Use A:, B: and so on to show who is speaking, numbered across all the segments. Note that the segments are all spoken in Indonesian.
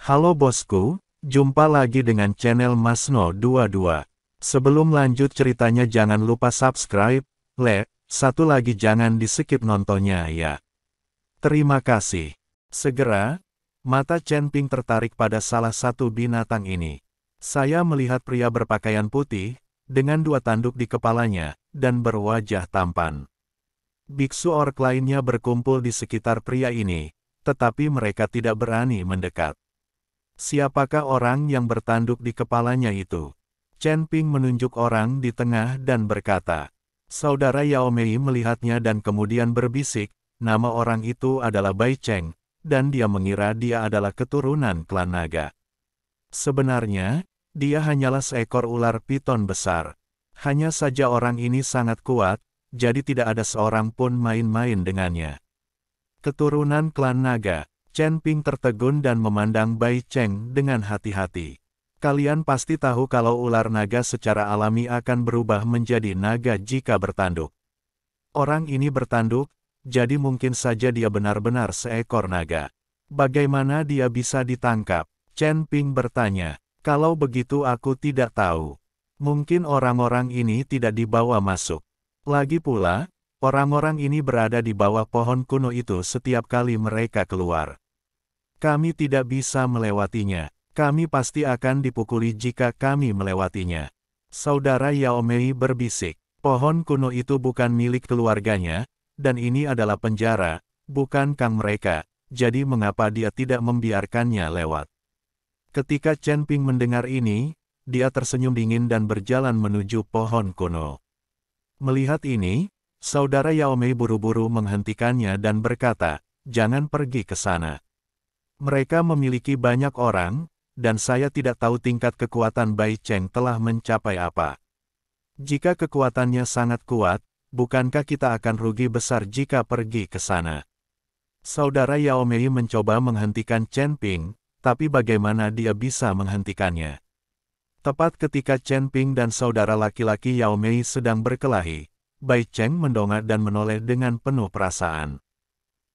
A: Halo bosku, jumpa lagi dengan channel Masno22. Sebelum lanjut ceritanya jangan lupa subscribe, satu lagi jangan di-skip nontonnya ya. Terima kasih. Segera, mata Chen Ping tertarik pada salah satu binatang ini. Saya melihat pria berpakaian putih, dengan dua tanduk di kepalanya, dan berwajah tampan. Biksu orc lainnya berkumpul di sekitar pria ini, tetapi mereka tidak berani mendekat. Siapakah orang yang bertanduk di kepalanya itu? Chen Ping menunjuk orang di tengah dan berkata. Saudara Yao Mei melihatnya dan kemudian berbisik, nama orang itu adalah Bai Cheng, dan dia mengira dia adalah keturunan klan naga. Sebenarnya, dia hanyalah seekor ular piton besar. Hanya saja orang ini sangat kuat, jadi tidak ada seorang pun main-main dengannya. Keturunan klan naga. Chen Ping tertegun dan memandang Bai Cheng dengan hati-hati. Kalian pasti tahu kalau ular naga secara alami akan berubah menjadi naga jika bertanduk. Orang ini bertanduk, jadi mungkin saja dia benar-benar seekor naga. Bagaimana dia bisa ditangkap? Chen Ping bertanya. Kalau begitu aku tidak tahu. Mungkin orang-orang ini tidak dibawa masuk. Lagi pula, orang-orang ini berada di bawah pohon kuno itu setiap kali mereka keluar. Kami tidak bisa melewatinya. Kami pasti akan dipukuli jika kami melewatinya. Saudara Yao Mei berbisik. Pohon kuno itu bukan milik keluarganya, dan ini adalah penjara, bukan kang mereka, jadi mengapa dia tidak membiarkannya lewat? Ketika Chen Ping mendengar ini, dia tersenyum dingin dan berjalan menuju pohon kuno. Melihat ini, saudara Yao Mei buru-buru menghentikannya dan berkata, jangan pergi ke sana. Mereka memiliki banyak orang, dan saya tidak tahu tingkat kekuatan Bai Cheng telah mencapai apa. Jika kekuatannya sangat kuat, bukankah kita akan rugi besar jika pergi ke sana? Saudara Yao Mei mencoba menghentikan Chen Ping, tapi bagaimana dia bisa menghentikannya? Tepat ketika Chen Ping dan saudara laki-laki Yao Mei sedang berkelahi, Bai Cheng mendongak dan menoleh dengan penuh perasaan.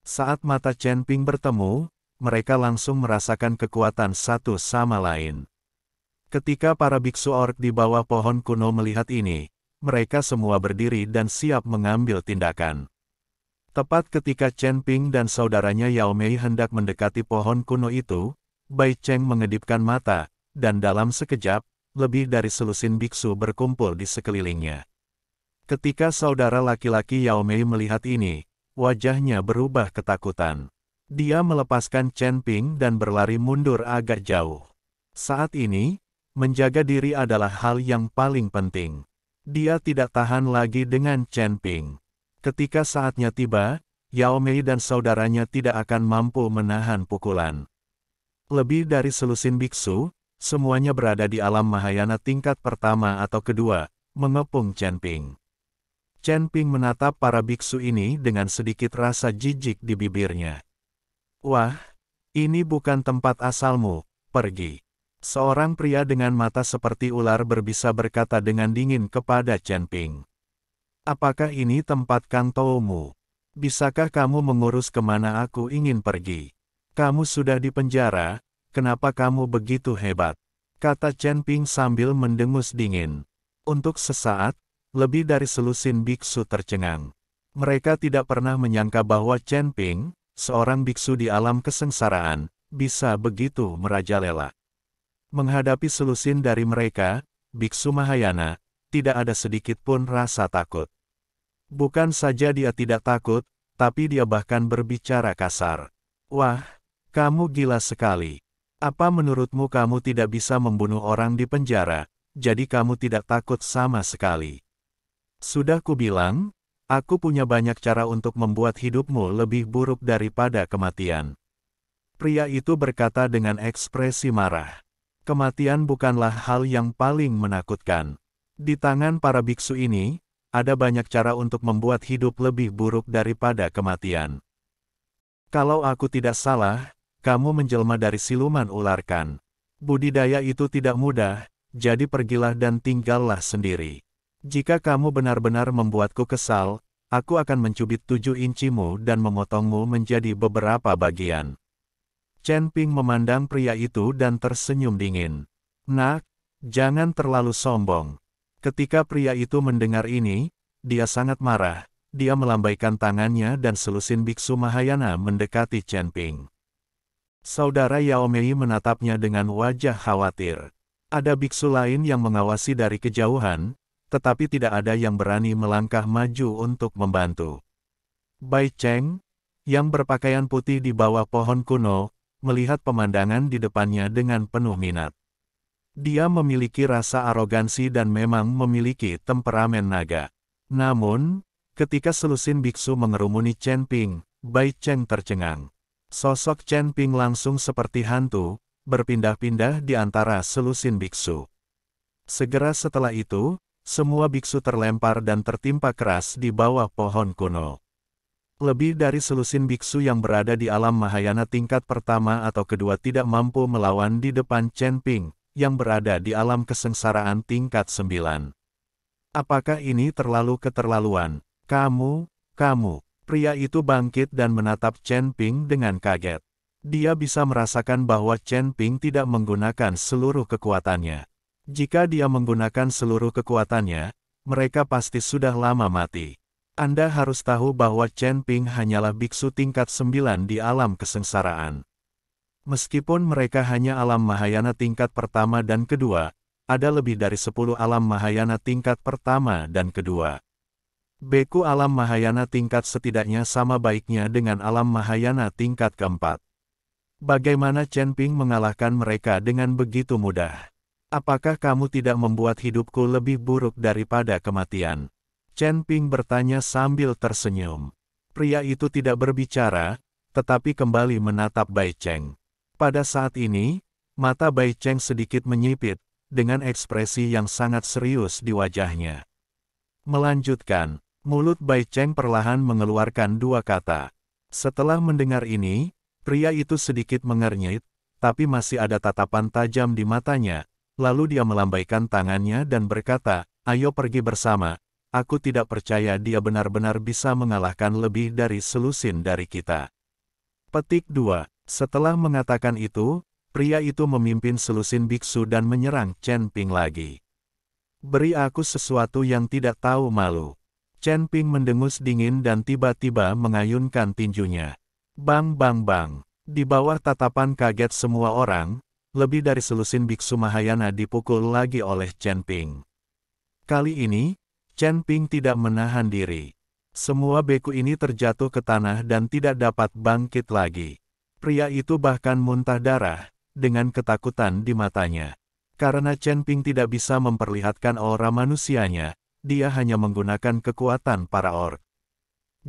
A: Saat mata Chen Ping bertemu, mereka langsung merasakan kekuatan satu sama lain. Ketika para biksu orc di bawah pohon kuno melihat ini, mereka semua berdiri dan siap mengambil tindakan. Tepat ketika Chen Ping dan saudaranya Yao Mei hendak mendekati pohon kuno itu, Bai Cheng mengedipkan mata, dan dalam sekejap, lebih dari selusin biksu berkumpul di sekelilingnya. Ketika saudara laki-laki Yao Mei melihat ini, wajahnya berubah ketakutan. Dia melepaskan Chen Ping dan berlari mundur agak jauh. Saat ini, menjaga diri adalah hal yang paling penting. Dia tidak tahan lagi dengan Chen Ping. Ketika saatnya tiba, Yao Mei dan saudaranya tidak akan mampu menahan pukulan. Lebih dari selusin biksu, semuanya berada di alam Mahayana tingkat pertama atau kedua, mengepung Chen Ping. Chen Ping menatap para biksu ini dengan sedikit rasa jijik di bibirnya. Wah, ini bukan tempat asalmu, pergi. Seorang pria dengan mata seperti ular berbisa berkata dengan dingin kepada Chen Ping. Apakah ini tempat kantoumu? Bisakah kamu mengurus kemana aku ingin pergi? Kamu sudah di penjara, kenapa kamu begitu hebat? Kata Chen Ping sambil mendengus dingin. Untuk sesaat, lebih dari selusin biksu tercengang. Mereka tidak pernah menyangka bahwa Chen Ping, seorang biksu di alam kesengsaraan, bisa begitu merajalela. Menghadapi selusin dari mereka, biksu Mahayana, tidak ada sedikit pun rasa takut. Bukan saja dia tidak takut, tapi dia bahkan berbicara kasar. Wah, kamu gila sekali. Apa menurutmu kamu tidak bisa membunuh orang di penjara, jadi kamu tidak takut sama sekali? Sudah kubilang, aku punya banyak cara untuk membuat hidupmu lebih buruk daripada kematian. Pria itu berkata dengan ekspresi marah. Kematian bukanlah hal yang paling menakutkan. Di tangan para biksu ini, ada banyak cara untuk membuat hidup lebih buruk daripada kematian. Kalau aku tidak salah, kamu menjelma dari siluman ular kan? Budidaya itu tidak mudah, jadi pergilah dan tinggallah sendiri. Jika kamu benar-benar membuatku kesal, aku akan mencubit 7 incimu dan memotongmu menjadi beberapa bagian. Chen Ping memandang pria itu dan tersenyum dingin. Nak, jangan terlalu sombong. Ketika pria itu mendengar ini, dia sangat marah. Dia melambaikan tangannya dan selusin biksu Mahayana mendekati Chen Ping. Saudara Yao Mei menatapnya dengan wajah khawatir. Ada biksu lain yang mengawasi dari kejauhan, tetapi tidak ada yang berani melangkah maju untuk membantu. Bai Cheng, yang berpakaian putih di bawah pohon kuno, melihat pemandangan di depannya dengan penuh minat. Dia memiliki rasa arogansi dan memang memiliki temperamen naga. Namun, ketika selusin biksu mengerumuni Chen Ping, Bai Cheng tercengang. Sosok Chen Ping langsung seperti hantu, berpindah-pindah di antara selusin biksu. Segera setelah itu, semua biksu terlempar dan tertimpa keras di bawah pohon kuno. Lebih dari selusin biksu yang berada di alam Mahayana tingkat pertama atau kedua tidak mampu melawan di depan Chen Ping, yang berada di alam kesengsaraan tingkat 9. Apakah ini terlalu keterlaluan? Kamu. Pria itu bangkit dan menatap Chen Ping dengan kaget. Dia bisa merasakan bahwa Chen Ping tidak menggunakan seluruh kekuatannya. Jika dia menggunakan seluruh kekuatannya, mereka pasti sudah lama mati. Anda harus tahu bahwa Chen Ping hanyalah biksu tingkat 9 di alam kesengsaraan. Meskipun mereka hanya alam Mahayana tingkat pertama dan kedua, ada lebih dari 10 alam Mahayana tingkat pertama dan kedua. Beku alam Mahayana tingkat setidaknya sama baiknya dengan alam Mahayana tingkat keempat. Bagaimana Chen Ping mengalahkan mereka dengan begitu mudah? Apakah kamu tidak membuat hidupku lebih buruk daripada kematian? Chen Ping bertanya sambil tersenyum. Pria itu tidak berbicara, tetapi kembali menatap Bai Cheng. Pada saat ini, mata Bai Cheng sedikit menyipit, dengan ekspresi yang sangat serius di wajahnya. Melanjutkan, mulut Bai Cheng perlahan mengeluarkan dua kata. Setelah mendengar ini, pria itu sedikit mengernyit, tapi masih ada tatapan tajam di matanya, lalu dia melambaikan tangannya dan berkata, "Ayo pergi bersama. Aku tidak percaya dia benar-benar bisa mengalahkan lebih dari selusin dari kita." Petik 2. Setelah mengatakan itu, pria itu memimpin selusin biksu dan menyerang Chen Ping lagi. "Beri aku sesuatu yang tidak tahu malu." Chen Ping mendengus dingin dan tiba-tiba mengayunkan tinjunya. Bang bang bang. Di bawah tatapan kaget semua orang, lebih dari selusin biksu Mahayana dipukul lagi oleh Chen Ping. Kali ini, Chen Ping tidak menahan diri. Semua beku ini terjatuh ke tanah dan tidak dapat bangkit lagi. Pria itu bahkan muntah darah, dengan ketakutan di matanya. Karena Chen Ping tidak bisa memperlihatkan aura manusianya, dia hanya menggunakan kekuatan para orc.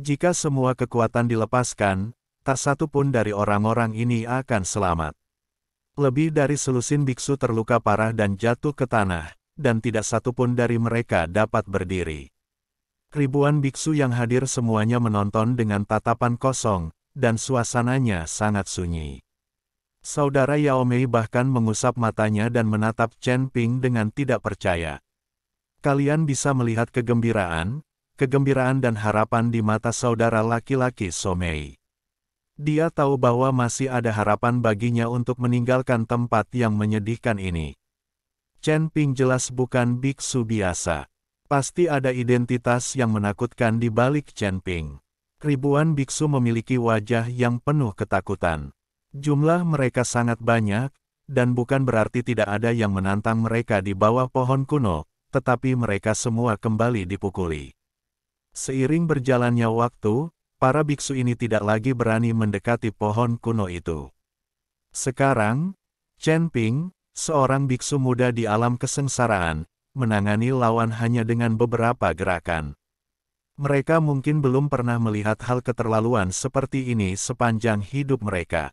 A: Jika semua kekuatan dilepaskan, tak satu pun dari orang-orang ini akan selamat. Lebih dari selusin biksu terluka parah dan jatuh ke tanah, dan tidak satu pun dari mereka dapat berdiri. Ribuan biksu yang hadir semuanya menonton dengan tatapan kosong, dan suasananya sangat sunyi. Saudara Yao Mei bahkan mengusap matanya dan menatap Chen Ping dengan tidak percaya. Kalian bisa melihat kegembiraan dan harapan di mata saudara laki-laki So Mei. Dia tahu bahwa masih ada harapan baginya untuk meninggalkan tempat yang menyedihkan ini. Chen Ping jelas bukan biksu biasa. Pasti ada identitas yang menakutkan di balik Chen Ping. Ribuan biksu memiliki wajah yang penuh ketakutan. Jumlah mereka sangat banyak, dan bukan berarti tidak ada yang menantang mereka di bawah pohon kuno, tetapi mereka semua kembali dipukuli. Seiring berjalannya waktu, para biksu ini tidak lagi berani mendekati pohon kuno itu. Sekarang, Chen Ping, seorang biksu muda di alam kesengsaraan, menangani lawan hanya dengan beberapa gerakan. Mereka mungkin belum pernah melihat hal keterlaluan seperti ini sepanjang hidup mereka.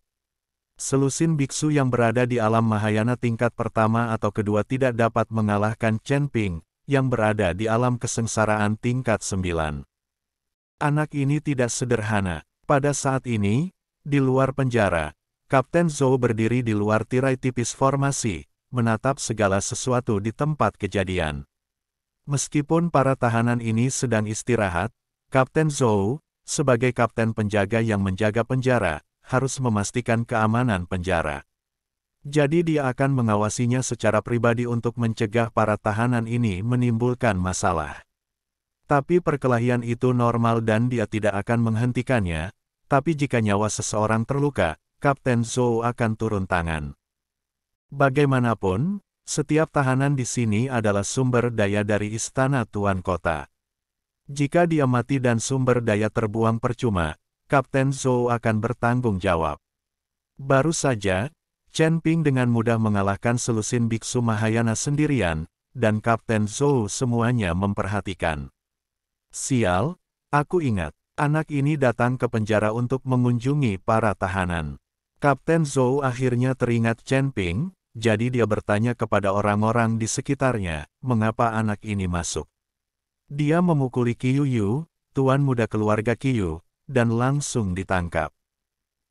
A: Selusin biksu yang berada di alam Mahayana tingkat pertama atau kedua tidak dapat mengalahkan Chen Ping, yang berada di alam kesengsaraan tingkat 9. Anak ini tidak sederhana. Pada saat ini, di luar penjara, Kapten Zhou berdiri di luar tirai tipis formasi, menatap segala sesuatu di tempat kejadian. Meskipun para tahanan ini sedang istirahat, Kapten Zhou, sebagai kapten penjaga yang menjaga penjara, harus memastikan keamanan penjara. Jadi dia akan mengawasinya secara pribadi untuk mencegah para tahanan ini menimbulkan masalah. Tapi perkelahian itu normal dan dia tidak akan menghentikannya, tapi jika nyawa seseorang terluka, Kapten Zhou akan turun tangan. Bagaimanapun, setiap tahanan di sini adalah sumber daya dari istana Tuan Kota. Jika dia mati dan sumber daya terbuang percuma, Kapten Zhou akan bertanggung jawab. Baru saja, Chen Ping dengan mudah mengalahkan selusin biksu Mahayana sendirian, dan Kapten Zhou semuanya memperhatikan. Sial, aku ingat, anak ini datang ke penjara untuk mengunjungi para tahanan. Kapten Zhou akhirnya teringat Chen Ping, jadi dia bertanya kepada orang-orang di sekitarnya, mengapa anak ini masuk. Dia memukuli Qiu Yu, tuan muda keluarga Qiu, dan langsung ditangkap.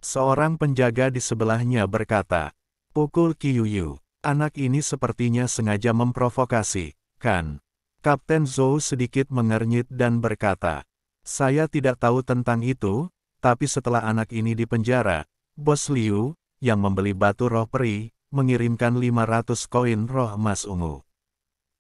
A: Seorang penjaga di sebelahnya berkata, "Pukul Qiu Yu, anak ini sepertinya sengaja memprovokasi, kan?" Kapten Zhou sedikit mengernyit dan berkata, "Saya tidak tahu tentang itu, tapi setelah anak ini dipenjara, Bos Liu, yang membeli batu roh peri, mengirimkan 500 koin roh emas ungu.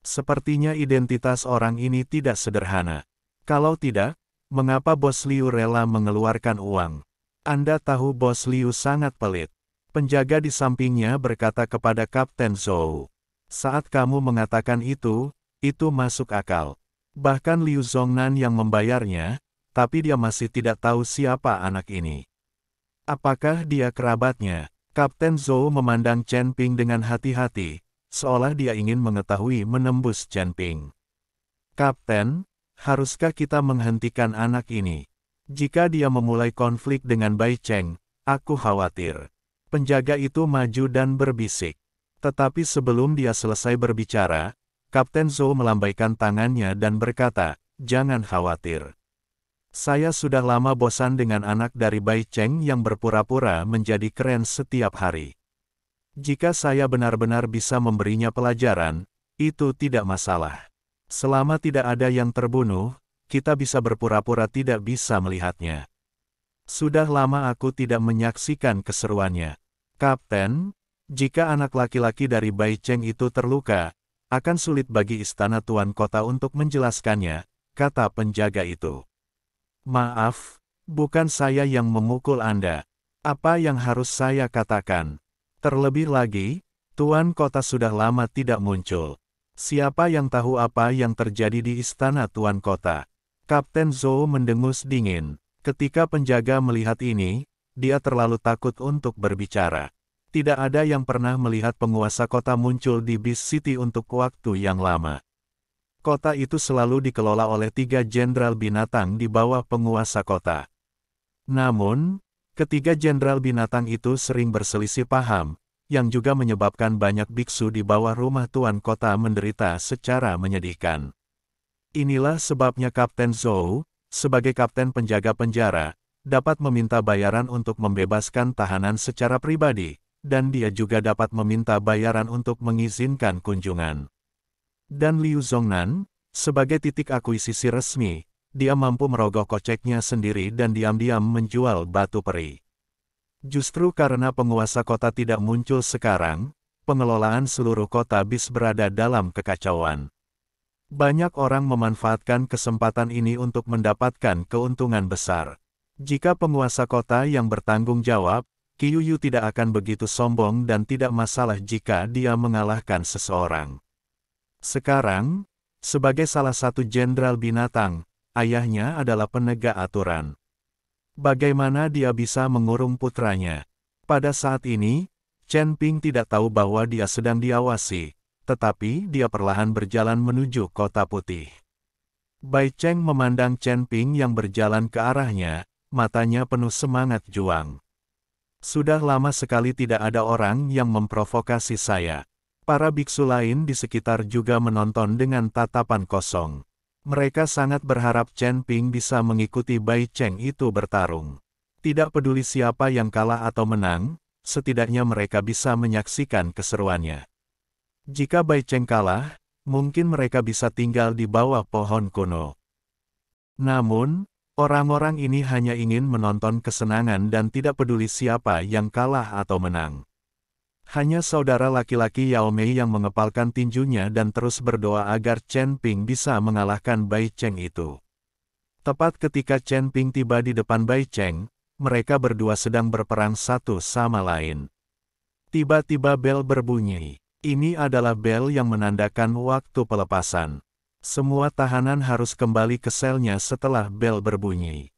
A: Sepertinya identitas orang ini tidak sederhana. Kalau tidak, mengapa Bos Liu rela mengeluarkan uang? Anda tahu Bos Liu sangat pelit." Penjaga di sampingnya berkata kepada Kapten Zhou, "Saat kamu mengatakan itu masuk akal. Bahkan Liu Zongnan yang membayarnya, tapi dia masih tidak tahu siapa anak ini. Apakah dia kerabatnya?" Kapten Zhou memandang Chen Ping dengan hati-hati, seolah dia ingin mengetahui menembus Chen Ping. "Kapten, haruskah kita menghentikan anak ini? Jika dia memulai konflik dengan Bai Cheng, aku khawatir." Penjaga itu maju dan berbisik. Tetapi sebelum dia selesai berbicara, Kapten Zhou melambaikan tangannya dan berkata, "Jangan khawatir. Saya sudah lama bosan dengan anak dari Bai Cheng yang berpura-pura menjadi keren setiap hari. Jika saya benar-benar bisa memberinya pelajaran, itu tidak masalah. Selama tidak ada yang terbunuh, kita bisa berpura-pura tidak bisa melihatnya. Sudah lama aku tidak menyaksikan keseruannya. Kapten, jika anak laki-laki dari Bai Cheng itu terluka, akan sulit bagi istana Tuan Kota untuk menjelaskannya," kata penjaga itu. "Maaf, bukan saya yang memukul Anda. Apa yang harus saya katakan? Terlebih lagi, Tuan Kota sudah lama tidak muncul. Siapa yang tahu apa yang terjadi di istana Tuan Kota?" Kapten Zhou mendengus dingin. Ketika penjaga melihat ini, dia terlalu takut untuk berbicara. Tidak ada yang pernah melihat penguasa kota muncul di Beast City untuk waktu yang lama. Kota itu selalu dikelola oleh 3 jenderal binatang di bawah penguasa kota. Namun, ketiga jenderal binatang itu sering berselisih paham, yang juga menyebabkan banyak biksu di bawah rumah Tuan Kota menderita secara menyedihkan. Inilah sebabnya Kapten Zhou, sebagai kapten penjaga penjara, dapat meminta bayaran untuk membebaskan tahanan secara pribadi, dan dia juga dapat meminta bayaran untuk mengizinkan kunjungan. Dan Liu Zongnan, sebagai titik akuisisi resmi, dia mampu merogoh koceknya sendiri dan diam-diam menjual batu peri. Justru karena penguasa kota tidak muncul sekarang, pengelolaan seluruh kota bis berada dalam kekacauan. Banyak orang memanfaatkan kesempatan ini untuk mendapatkan keuntungan besar. Jika penguasa kota yang bertanggung jawab, Qiu Yu tidak akan begitu sombong dan tidak masalah jika dia mengalahkan seseorang. Sekarang, sebagai salah satu jenderal binatang, ayahnya adalah penegak aturan. Bagaimana dia bisa mengurung putranya? Pada saat ini, Chen Ping tidak tahu bahwa dia sedang diawasi, tetapi dia perlahan berjalan menuju Kota Putih. Bai Cheng memandang Chen Ping yang berjalan ke arahnya, matanya penuh semangat juang. "Sudah lama sekali tidak ada orang yang memprovokasi saya." Para biksu lain di sekitar juga menonton dengan tatapan kosong. Mereka sangat berharap Chen Ping bisa mengikuti Bai Cheng itu bertarung. Tidak peduli siapa yang kalah atau menang, setidaknya mereka bisa menyaksikan keseruannya. Jika Bai Cheng kalah, mungkin mereka bisa tinggal di bawah pohon kuno. Namun, Orang-orang ini hanya ingin menonton kesenangan dan tidak peduli siapa yang kalah atau menang. Hanya saudara laki-laki Yao Mei yang mengepalkan tinjunya dan terus berdoa agar Chen Ping bisa mengalahkan Bai Cheng itu. Tepat ketika Chen Ping tiba di depan Bai Cheng, mereka berdua sedang berperang satu sama lain. Tiba-tiba bel berbunyi. Ini adalah bel yang menandakan waktu pelepasan. Semua tahanan harus kembali ke selnya setelah bel berbunyi.